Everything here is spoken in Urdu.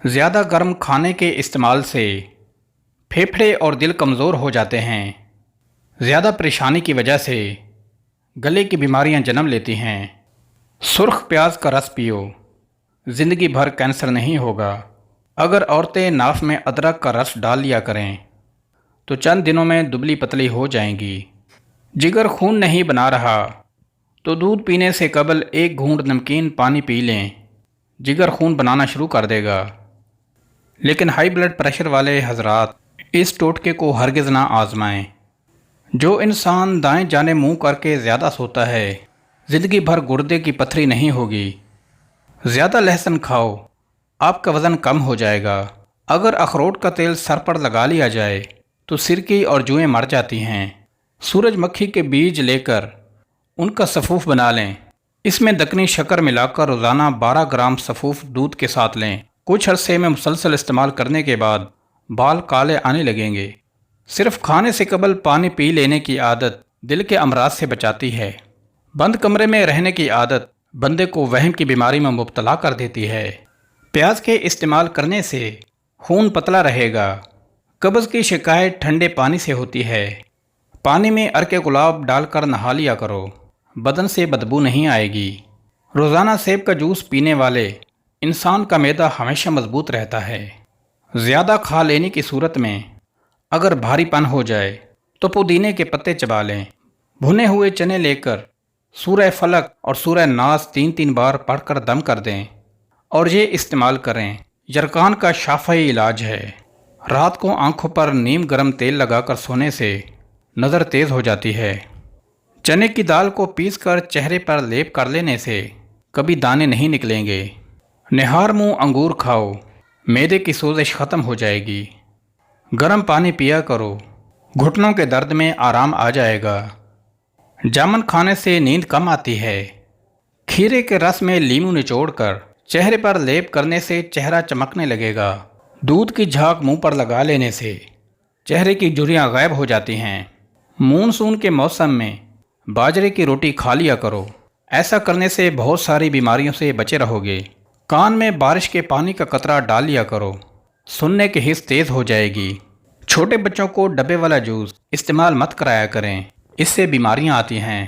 زیادہ گرم کھانے کے استعمال سے پھیپھڑے اور دل کمزور ہو جاتے ہیں۔ زیادہ پریشانی کی وجہ سے گلے کی بیماریاں جنم لیتی ہیں۔ سرخ پیاز کا رس پیو، زندگی بھر کینسر نہیں ہوگا۔ اگر عورتیں ناف میں ادرک کا رس ڈال لیا کریں تو چند دنوں میں دبلی پتلی ہو جائیں گی۔ جگر خون نہیں بنا رہا تو دودھ پینے سے قبل ایک گھونٹ نمکین پانی پی لیں، جگر خون بنانا شروع کر دے گا۔ لیکن ہائی بلڈ پریشر والے حضرات اس ٹوٹکے کو ہرگز نہ آزمائیں۔ جو انسان دائیں جانب منہ کر کے زیادہ سوتا ہے، زندگی بھر گردے کی پتھری نہیں ہوگی۔ زیادہ لہسن کھاؤ، آپ کا وزن کم ہو جائے گا۔ اگر اخروٹ کا تیل سر پر لگا لیا جائے تو سرکی اور جوئیں مر جاتی ہیں۔ سورج مکھی کے بیج لے کر ان کا سفوف بنا لیں۔ اس میں دکنی شکر ملا کر روزانہ 12 گرام سفوف دودھ کے ساتھ لیں۔ کچھ عرصے میں مسلسل استعمال کرنے کے بعد بال کالے آنے لگیں گے۔ صرف کھانے سے قبل پانی پی لینے کی عادت دل کے امراض سے بچاتی ہے۔ بند کمرے میں رہنے کی عادت بندے کو وہم کی بیماری میں مبتلا کر دیتی ہے۔ پیاز کے استعمال کرنے سے خون پتلا رہے گا۔ قبض کی شکایت ٹھنڈے پانی سے ہوتی ہے۔ پانی میں عرق گلاب ڈال کر نہا لیا کرو، بدن سے بدبو نہیں آئے گی۔ روزانہ سیب کا جوس پینے والے انسان کا معدہ ہمیشہ مضبوط رہتا ہے۔ زیادہ کھا لینے کی صورت میں اگر بھاری پن ہو جائے تو پودینے کے پتے چبا لیں۔ بھنے ہوئے چنے لے کر سورہ فلق اور سورہ ناس 3 بار پڑھ کر دم کر دیں اور یہ استعمال کریں۔ یرقان کا شافعی علاج ہے۔ رات کو آنکھوں پر نیم گرم تیل لگا کر سونے سے نظر تیز ہو جاتی ہے۔ چنے کی دال کو پیس کر چہرے پر لیپ کر لینے سے کبھی دانے نہیں نکلیں گے۔ نہار منہ انگور کھاؤ، معدے کی سوزش ختم ہو جائے گی۔ گرم پانی پیا کرو، گھٹنوں کے درد میں آرام آ جائے گا۔ جامن کھانے سے نیند کم آتی ہے۔ کھیرے کے رس میں لیموں نچوڑ کر چہرے پر لیپ کرنے سے چہرہ چمکنے لگے گا۔ دودھ کی جھاگ منہ پر لگا لینے سے چہرے کی جھریاں غائب ہو جاتی ہیں۔ مونسون کے موسم میں باجرے کی روٹی کھا لیا کرو، ایسا کرنے سے بہت ساری بیماریوں سے بچے رہو گے۔ کان میں بارش کے پانی کا قطرہ ڈال لیا کرو، سننے کی حس تیز ہو جائے گی۔ چھوٹے بچوں کو ڈبے والا جوس استعمال مت کرایا کریں، اس سے بیماریاں آتی ہیں۔